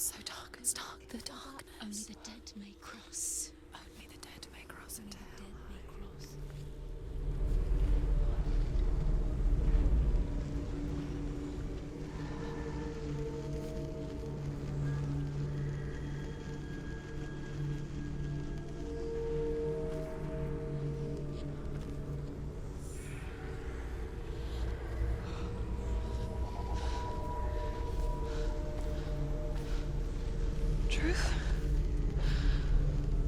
So dark, it's dark, the darkness. Only the dead may cross. Only the dead may cross Only into the hell. dead may cross. Truth?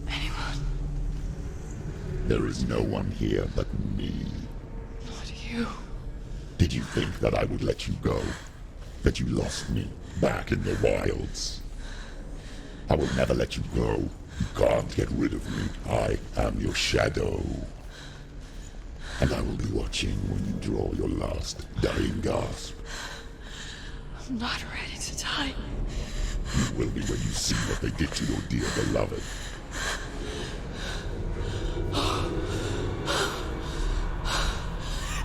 Anyone? There is no one here but me. Not you. Did you think that I would let you go? That you lost me back in the wilds? I will never let you go. You can't get rid of me. I am your shadow. And I will be watching when you draw your last dying gasp. I'm not ready to die. You will be when you see what they did to your dear beloved.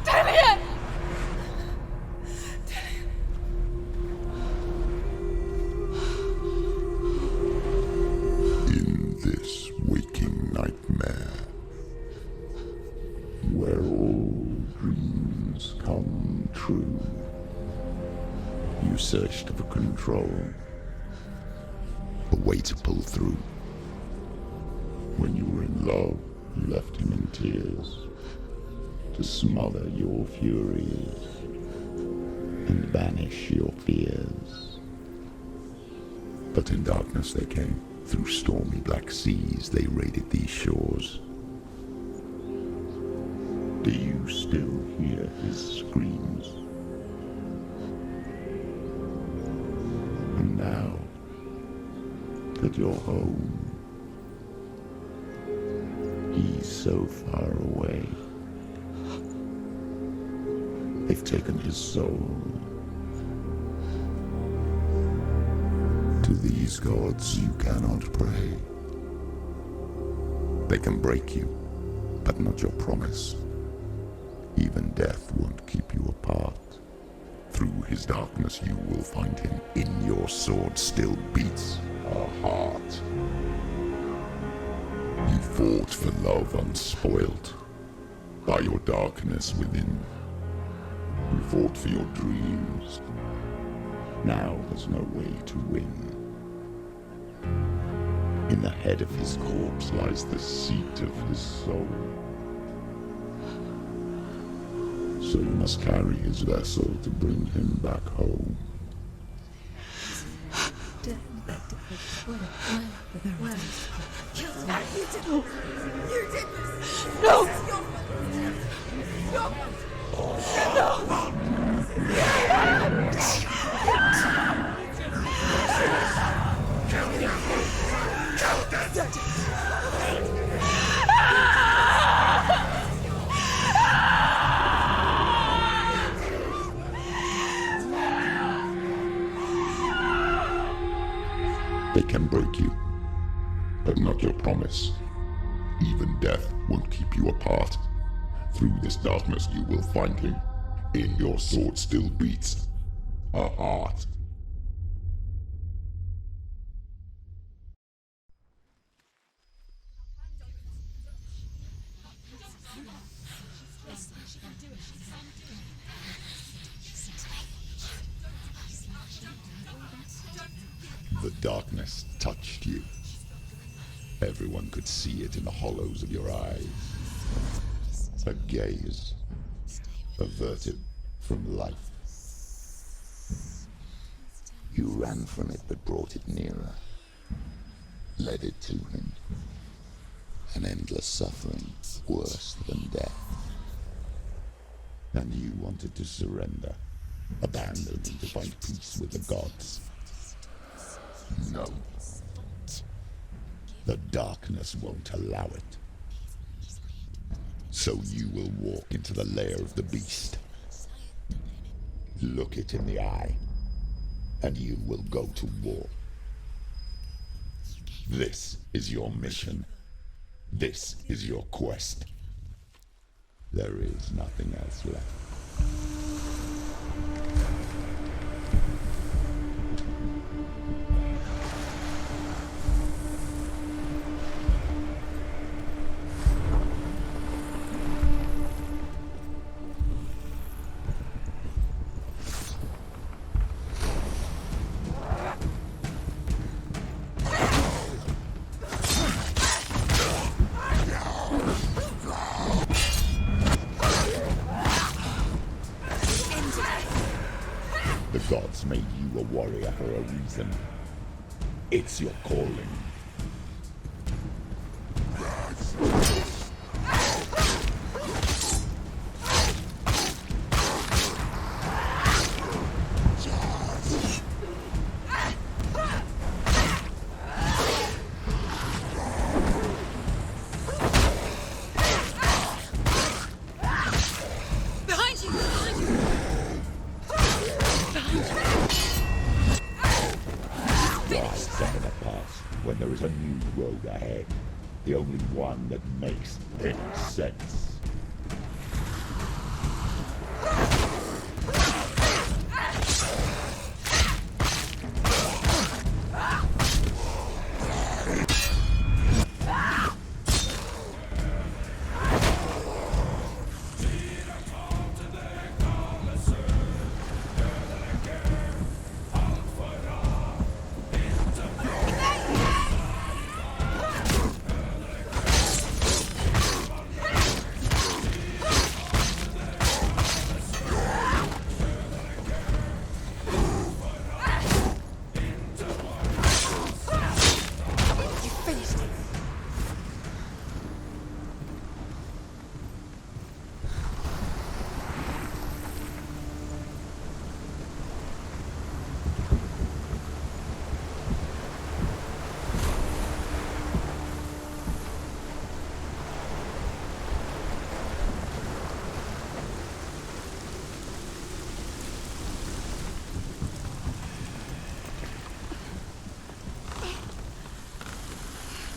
Damien! In this waking nightmare, where all dreams come true, you searched for control, a way to pull through. When you were in love, you left him in tears, to smother your furies and banish your fears. But in darkness they came, through stormy black seas they raided these shores. Do you still hear his screams? And now that you're home, he's so far away. They've taken his soul. To these gods you cannot pray. They can break you, but not your promise. Even death won't keep you apart. Through his darkness you will find him. In your sword still beats a heart. You fought for love unspoilt by your darkness within. You fought for your dreams. Now there's no way to win. In the head of his corpse lies the seat of his soul. So you must carry his vessel to bring him back home. No! They can break you, but not your promise. Even death won't keep you apart. Through this darkness you will find him. In your sword still beats a heart. The darkness touched you. Everyone could see it in the hollows of your eyes. A gaze averted from life. You ran from it but brought it nearer. Led it to him. An endless suffering, worse than death. And you wanted to surrender, abandon and to find peace with the gods. No. The darkness won't allow it. So you will walk into the lair of the beast. Look it in the eye, and you will go to war. This is your mission. This is your quest. There is nothing else left. made you a warrior for a reason. It's your calling. When there is a new road ahead, the only one that makes any sense.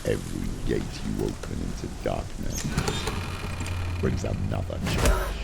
Every gate you open into darkness brings another change.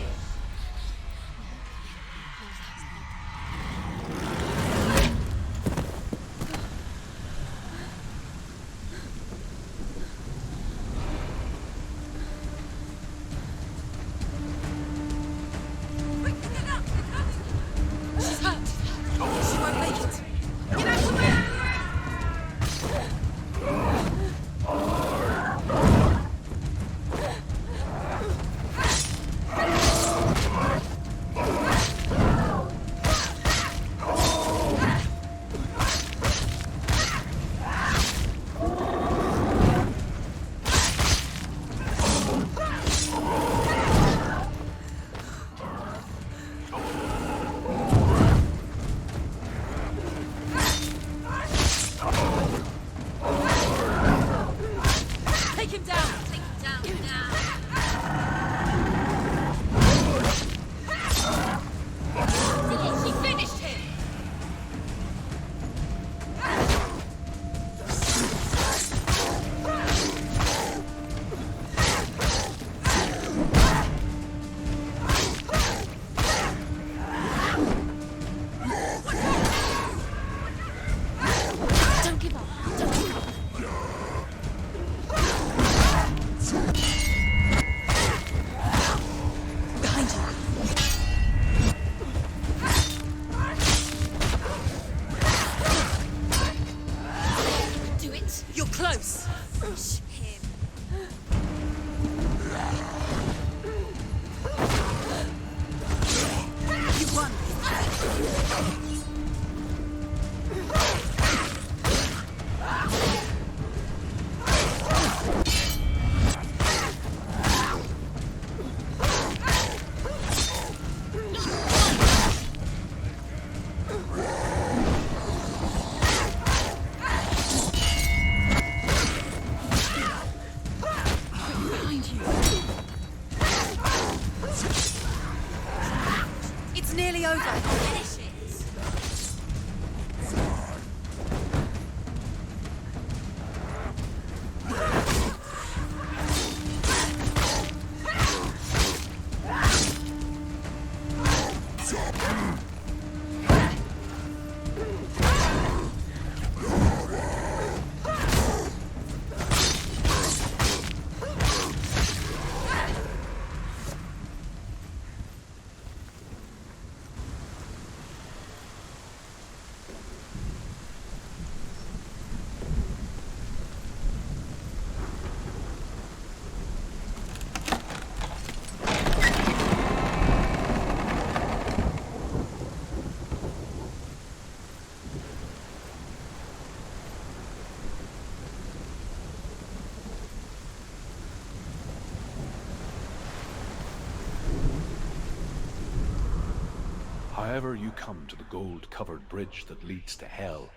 however you come to the gold-covered bridge that leads to hell,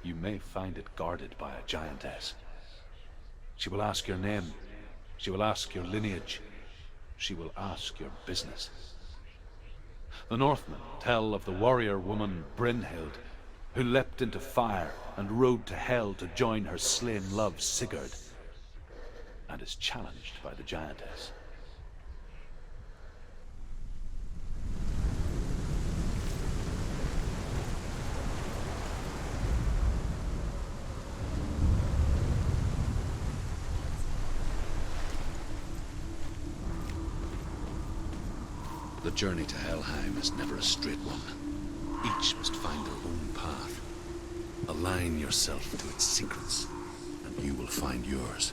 you may find it guarded by a giantess. She will ask your name. She will ask your lineage. She will ask your business. The Northmen tell of the warrior woman Brynhild, who leapt into fire and rode to hell to join her slain love Sigurd, and is challenged by the giantess. The journey to Helheim is never a straight one. Each must find their own path. Align yourself to its secrets, and you will find yours.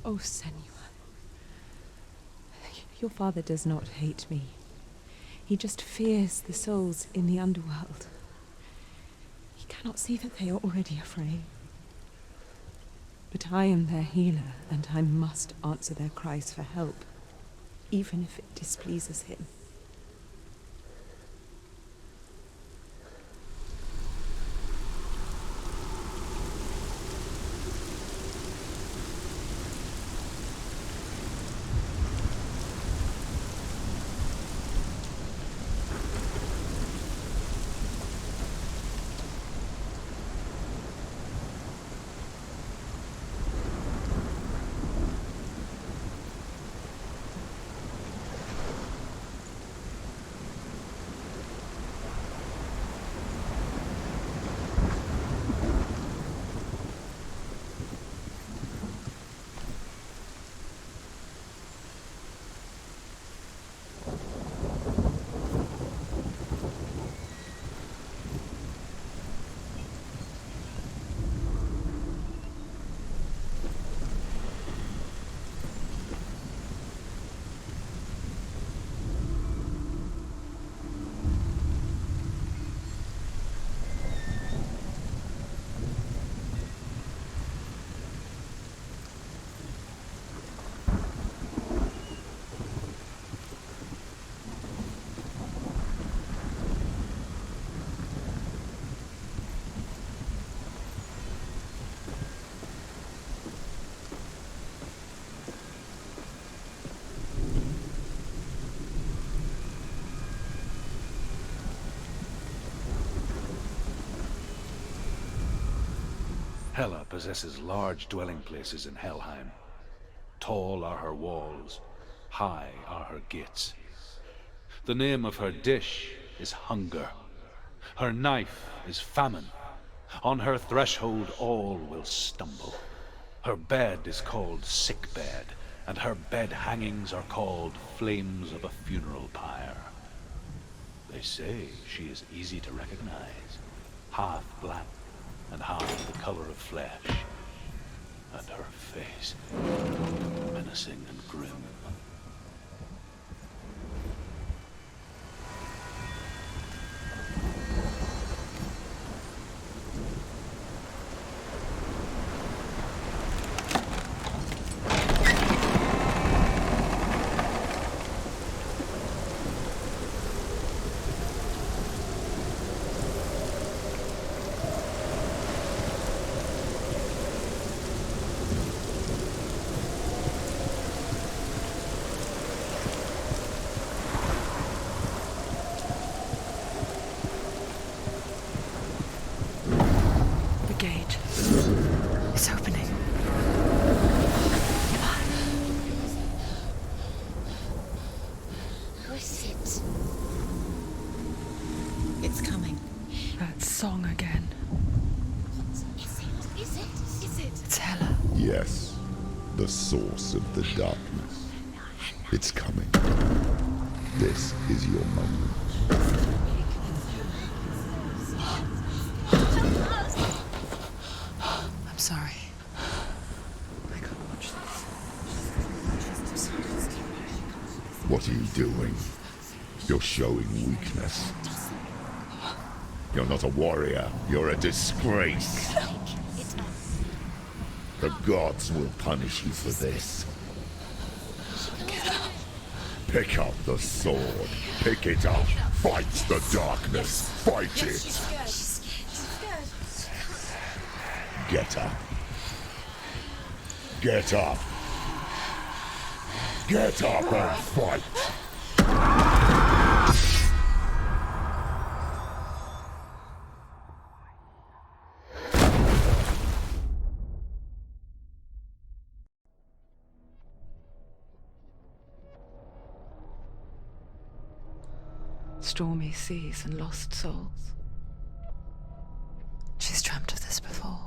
Oh, Senua. Your father does not hate me. He just fears the souls in the underworld. He cannot see that they are already afraid. But I am their healer, and I must answer their cries for help, even if it displeases him. Hela possesses large dwelling places in Helheim. Tall are her walls, high are her gates. The name of her dish is hunger. Her knife is famine. On her threshold all will stumble. Her bed is called sick bed, and her bed hangings are called flames of a funeral pyre. They say she is easy to recognize, half black and half the color of flesh, and her face menacing and grim. Yes, the source of the darkness. It's coming. This is your moment. I'm sorry. I can't watch this. What are you doing? You're showing weakness. You're not a warrior. You're a disgrace. The gods will punish you for this. Pick up the sword. Pick it up. Fight the darkness. Fight it. Get up. Get up. Get up and fight. Stormy seas and lost souls. She's dreamt of this before.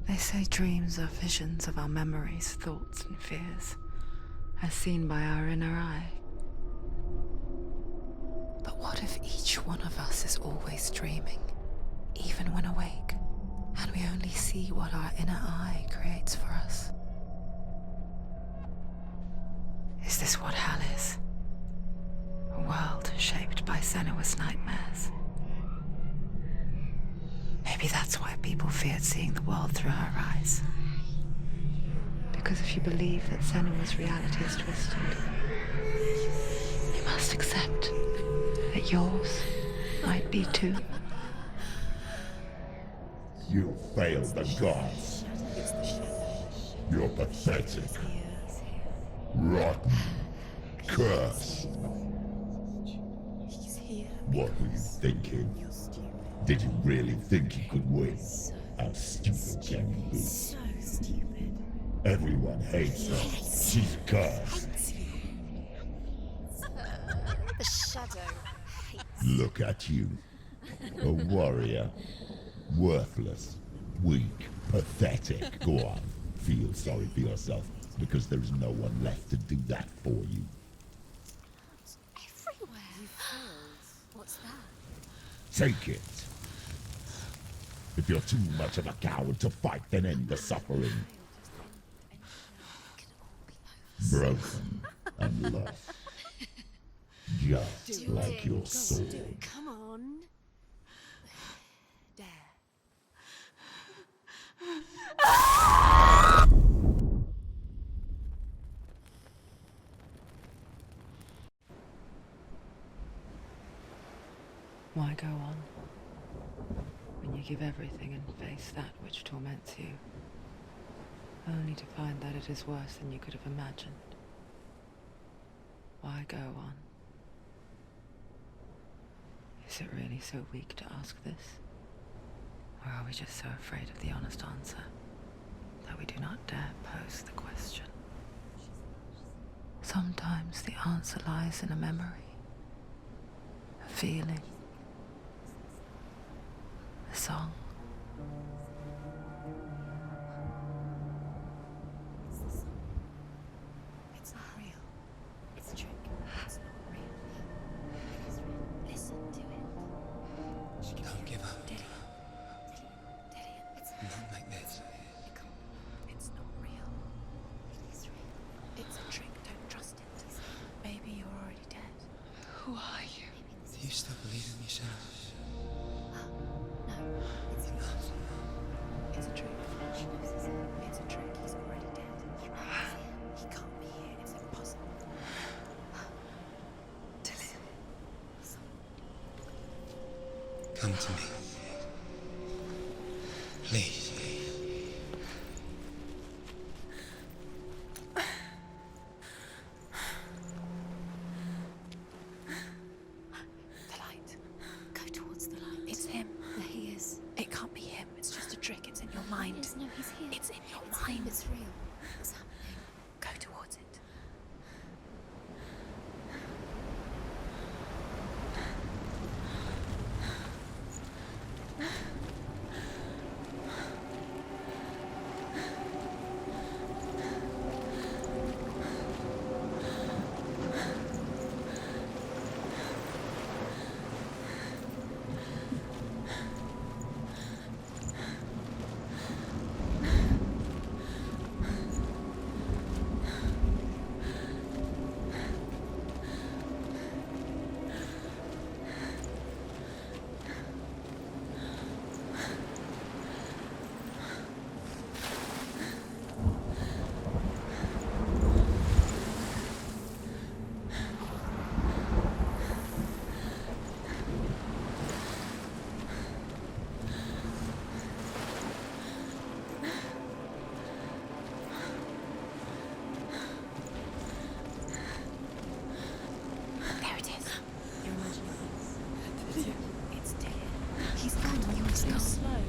They say dreams are visions of our memories, thoughts and fears, as seen by our inner eye. But what if each one of us is always dreaming, even when awake, and we only see what our inner eye creates for us? Is this what hell is? A world shaped by Senua's nightmares. Maybe that's why people feared seeing the world through her eyes. Because if you believe that Senua's reality is twisted, you must accept that yours might be too. You failed the gods. You're pathetic. Rotten. Cursed. What were you thinking? Did you really think you could win? How stupid can you be? So stupid. Everyone hates her. She's cursed. The shadow hates. Look at you. A warrior. Worthless. Weak. Pathetic. Go on. Feel sorry for yourself, because there's no one left to do that for you. Everywhere. You failed. What's that? Take it. If you're too much of a coward to fight, then end the suffering. Broken and lost. Just like your sword. Come on. There. Why go on when you give everything and face that which torments you, only to find that it is worse than you could have imagined? Why go on? Is it really so weak to ask this? Or are we just so afraid of the honest answer that we do not dare pose the question? Sometimes the answer lies in a memory, a feeling, a song. It's not real. It's a trick. It's not real. It is real. Listen to it. Don't give up. Daddy. It's Not like this. It's not real. It is real. It's a trick. Don't trust it. Maybe you're already dead. Who are you? Do you still believe in me, Senua? No, it's not. It's a trick. She knows it's him. It's a trick. He's already dead. He can't be here. It's impossible. Come to me. Please. The light. Go towards the light. It's him. There he is. It can't be him. It's just a trick. It's in your mind. Yes, no, he's here. It's in your mind. It's real. What's happening? Go towards it. There it is. You're imagining this. It's dead. He's gone. You were too slow.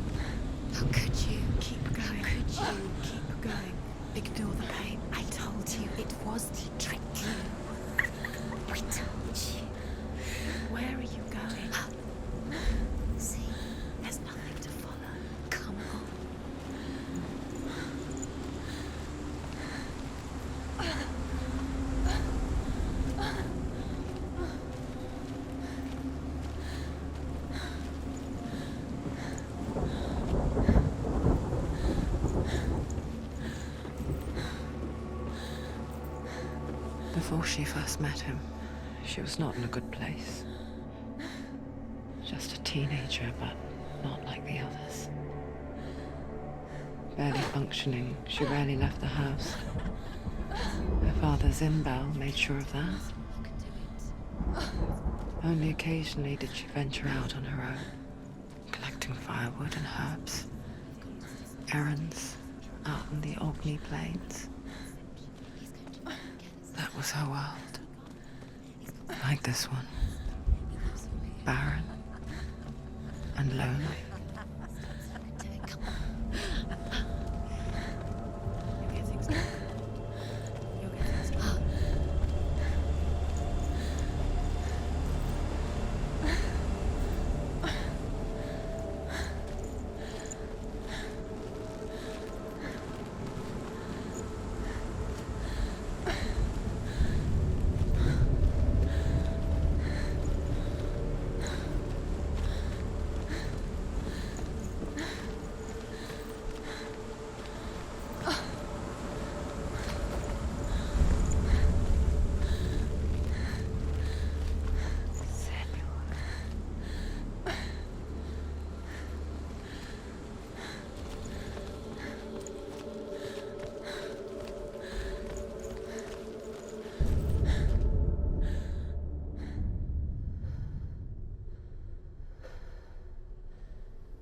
How could you? Keep going. How could you? Keep going. Ignore the pain. I told you it was to trick you. I told you. Where are you going? See, there's nothing to follow. Come on. Before she first met him, she was not in a good place. Just a teenager, but not like the others. Barely functioning, she rarely left the house. Her father, Zimbel, made sure of that. You can do it. Only occasionally did she venture out on her own, collecting firewood and herbs. Errands out in the Orkney Plains. That was her world. Like this one. Barren and lonely. Do it. Come on. You're getting stuck. You're getting stuck.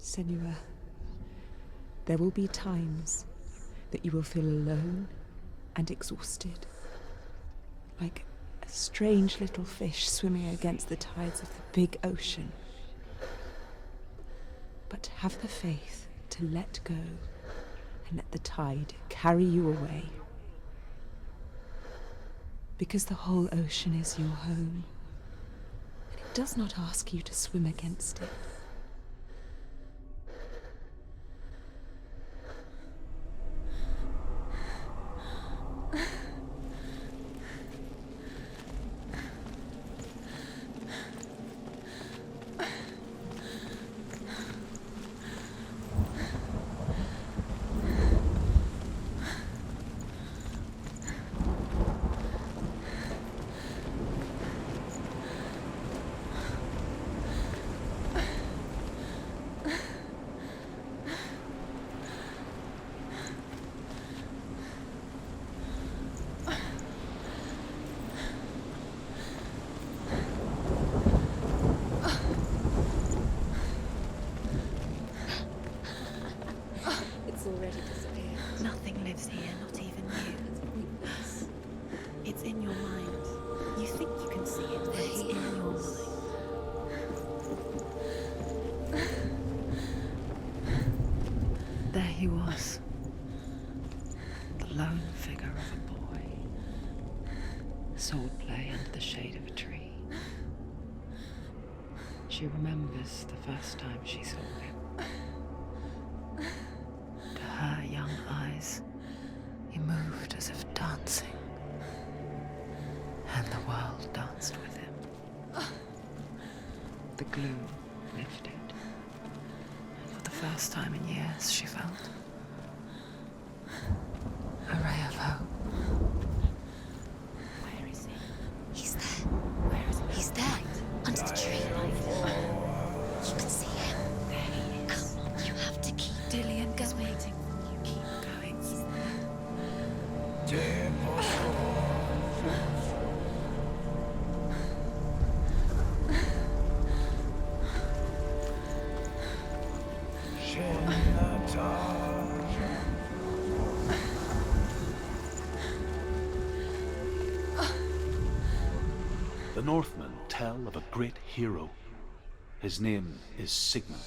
Senua, there will be times that you will feel alone and exhausted, like a strange little fish swimming against the tides of the big ocean. But have the faith to let go and let the tide carry you away. Because the whole ocean is your home, and it does not ask you to swim against it. Already disappeared. Nothing lives here, not even you. It's in your mind. You think you can see it, but it's in your mind. There he was, the lone figure of a boy. Swordplay under the shade of a tree. She remembers the first time she saw him. Her young eyes, he moved as if dancing, and the world danced with him. The gloom lifted, and for the first time in years she felt a ray of hope. Where is he? He's there. Where is he? He's there, under the tree. You can see him. There he is. Come on, you have to keep. Dillian goes waiting. The Northmen tell of a great hero. His name is Sigmund.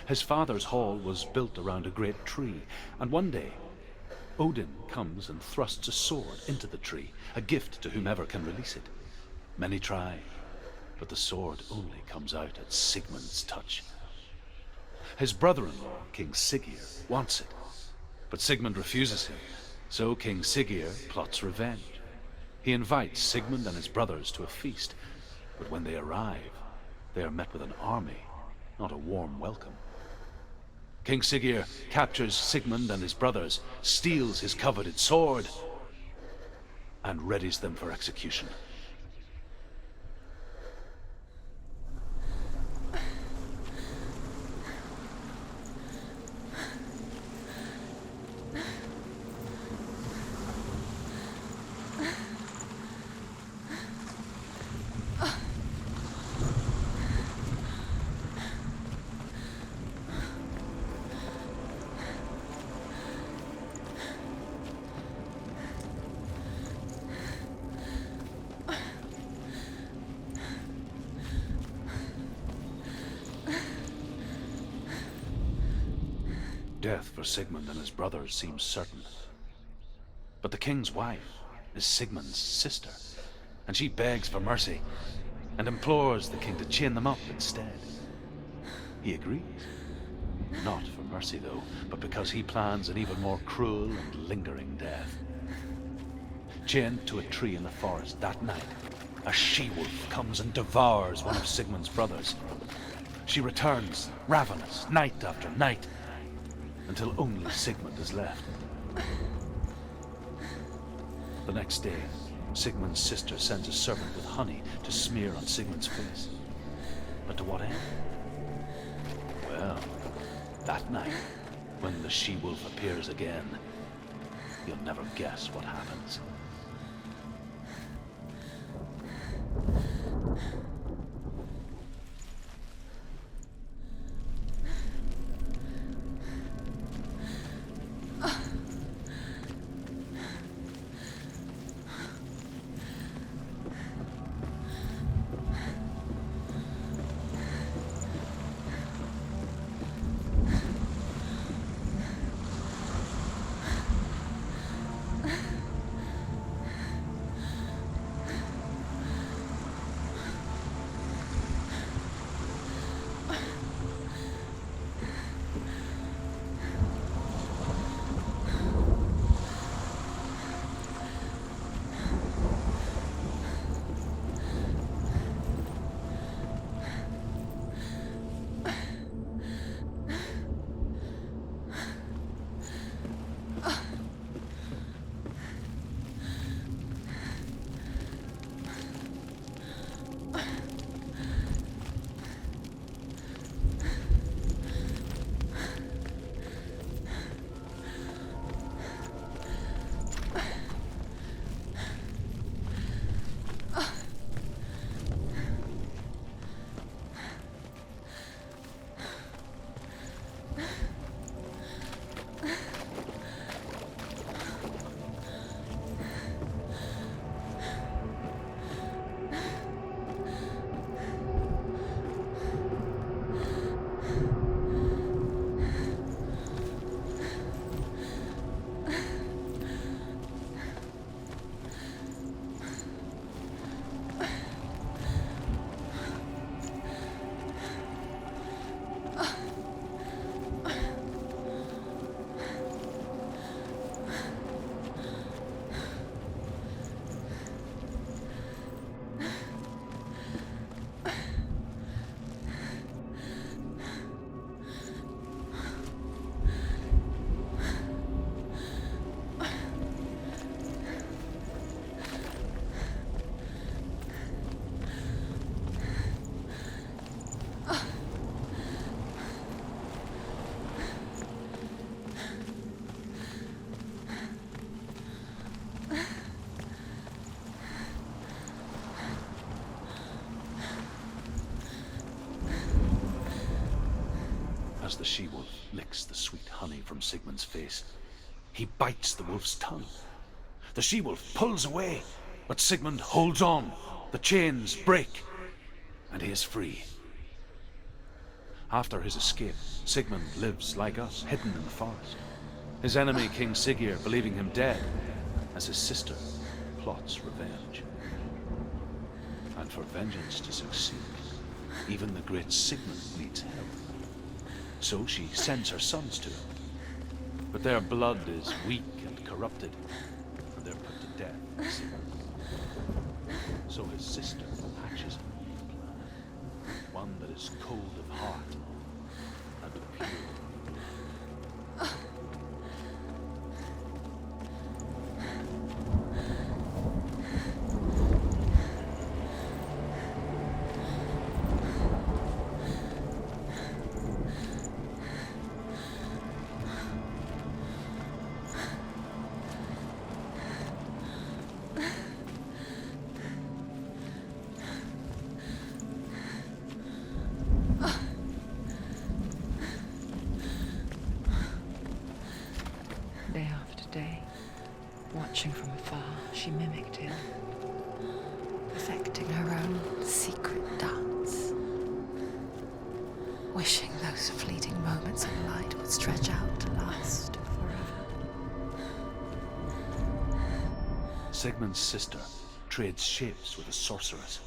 His father's hall was built around a great tree, and one day Odin comes and thrusts a sword into the tree, a gift to whomever can release it. Many try, but the sword only comes out at Sigmund's touch. His brother-in-law, King Siggeir, wants it, but Sigmund refuses him, so King Siggeir plots revenge. He invites Sigmund and his brothers to a feast, but when they arrive, they are met with an army, not a warm welcome. King Siggeir captures Sigmund and his brothers, steals his coveted sword, and readies them for execution. Death for Sigmund and his brothers seems certain. But the king's wife is Sigmund's sister, and she begs for mercy and implores the king to chain them up instead. He agrees. Not for mercy, though, but because he plans an even more cruel and lingering death. Chained to a tree in the forest that night, a she-wolf comes and devours one of Sigmund's brothers. She returns, ravenous, night after night, until only Sigmund is left. The next day, Sigmund's sister sends a servant with honey to smear on Sigmund's face. But to what end? Well, that night, when the she-wolf appears again, you'll never guess what happens. As the she-wolf licks the sweet honey from Sigmund's face, he bites the wolf's tongue. The she-wolf pulls away, but Sigmund holds on. The chains break, and he is free. After his escape, Sigmund lives like us, hidden in the forest. His enemy, King Siggeir, believing him dead, as his sister plots revenge. And for vengeance to succeed, even the great Sigmund needs help. So she sends her sons to him. But their blood is weak and corrupted, and they're put to death by Sigmund. So his sister hatches a new plan, one that is cold of heart and pure. Day after day, watching from afar, she mimicked him, perfecting her own secret dance, wishing those fleeting moments of light would stretch out to last forever. Sigmund's sister trades shapes with a sorceress,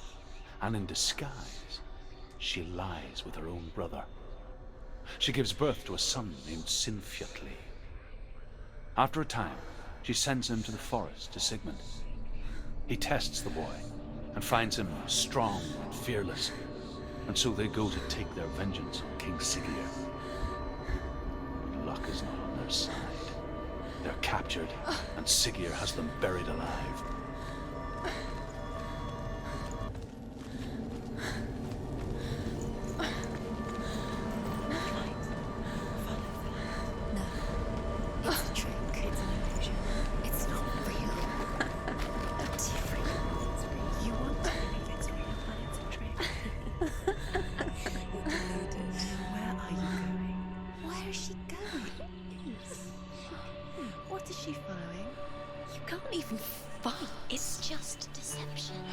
and in disguise, she lies with her own brother. She gives birth to a son named Sinfjotli. After a time, she sends him to the forest to Sigmund. He tests the boy and finds him strong and fearless, and so they go to take their vengeance on King Siggeir. But luck is not on their side. They're captured, and Siggeir has them buried alive.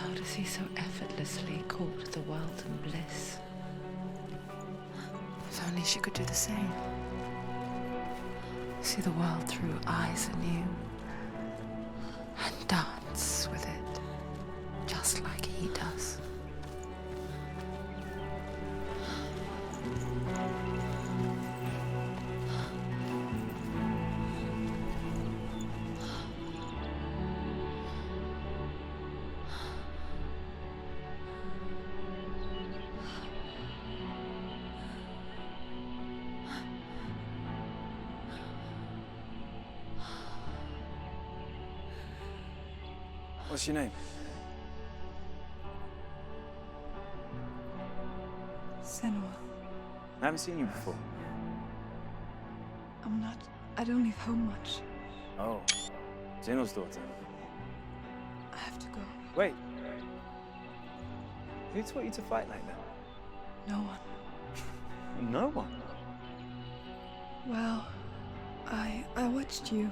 How does he so effortlessly court the world and bliss? If only she could do the same. See the world through eyes anew and dance with it, just like he does. What's your name? Senua. I haven't seen you before. I don't leave home much. Oh, Zenua's daughter. I have to go. Wait. Who taught you to fight like that? No one. No one? Well, I watched you,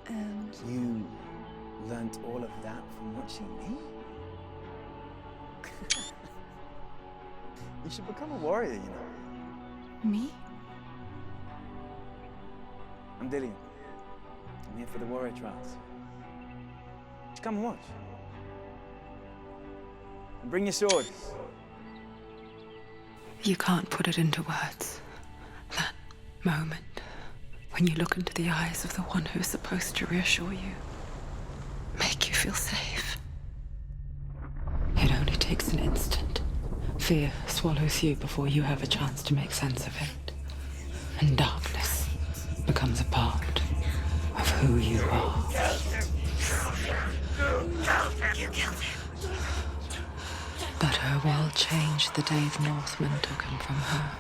and You learnt all of that from watching me? You should become a warrior, you know. me? I'm Dillian. I'm here for the warrior trials. Just come and watch. And bring your sword. You can't put it into words. That moment when you look into the eyes of the one who's supposed to reassure you, make you feel safe. It only takes an instant. Fear swallows you before you have a chance to make sense of it. And darkness becomes a part of who you are. You killed him. But her world changed the day the Northmen took him from her.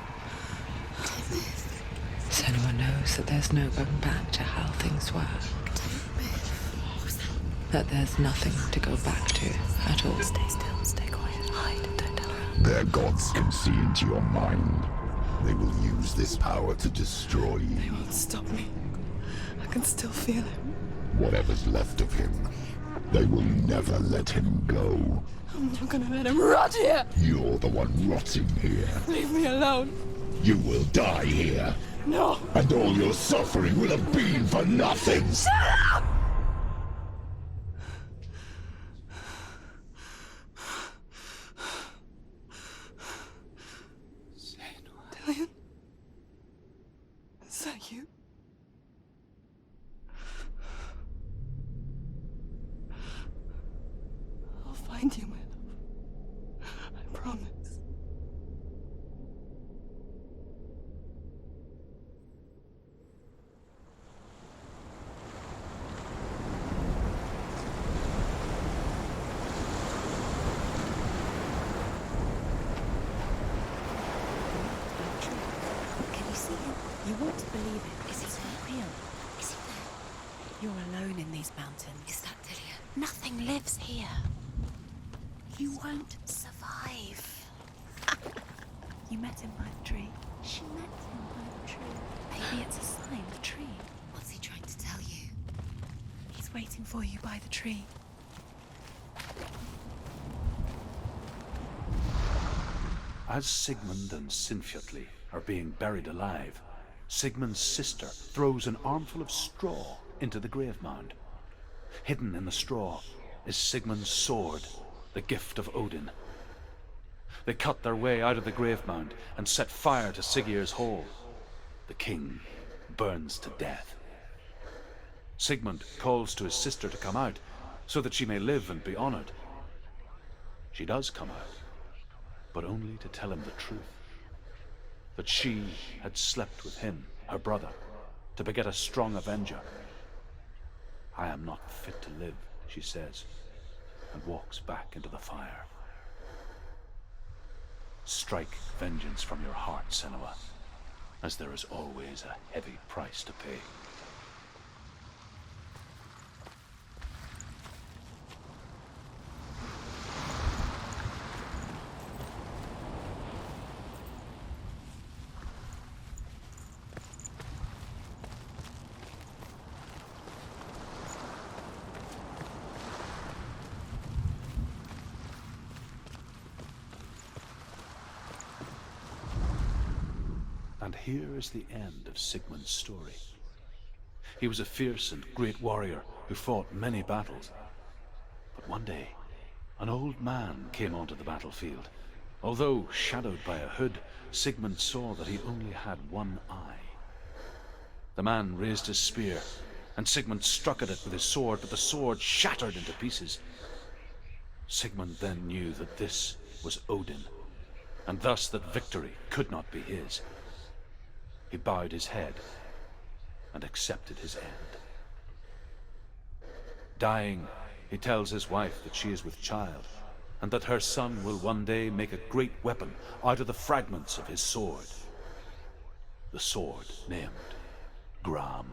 Senua knows that there's no going back to how things were. That there's nothing to go back to at all. Stay still, stay quiet, hide, don't tell her. Their gods can see into your mind. They will use this power to destroy you. They won't stop me. I can still feel him. Whatever's left of him, they will never let him go. I'm not gonna let him rot here. You're the one rotting here. Leave me alone. You will die here. No. And all your suffering will have been for nothing. Shut up! Dillian? Is that you? I'll find you, my love. I promise. Can you see him? You want to believe it. Is he real? Is he there? You're alone in these mountains. Is that Dillian? Nothing lives here. You won't survive. You met him by the tree. She met him by the tree. Maybe it's a sign, the tree. What's he trying to tell you? He's waiting for you by the tree. As Sigmund and Sinfjotli are being buried alive, Sigmund's sister throws an armful of straw into the grave mound. Hidden in the straw is Sigmund's sword, the gift of Odin. They cut their way out of the grave mound and set fire to Siggeir's hall. The king burns to death. Sigmund calls to his sister to come out so that she may live and be honored. She does come out, but only to tell him the truth. That she had slept with him, her brother, to beget a strong avenger. I am not fit to live, she says, and walks back into the fire. Strike vengeance from your heart, Senua, as there is always a heavy price to pay. And here is the end of Sigmund's story. He was a fierce and great warrior who fought many battles. But one day, an old man came onto the battlefield. Although shadowed by a hood, Sigmund saw that he only had one eye. The man raised his spear, and Sigmund struck at it with his sword, but the sword shattered into pieces. Sigmund then knew that this was Odin, and thus that victory could not be his. He bowed his head and accepted his end. Dying, he tells his wife that she is with child and that her son will one day make a great weapon out of the fragments of his sword. The sword named Gram.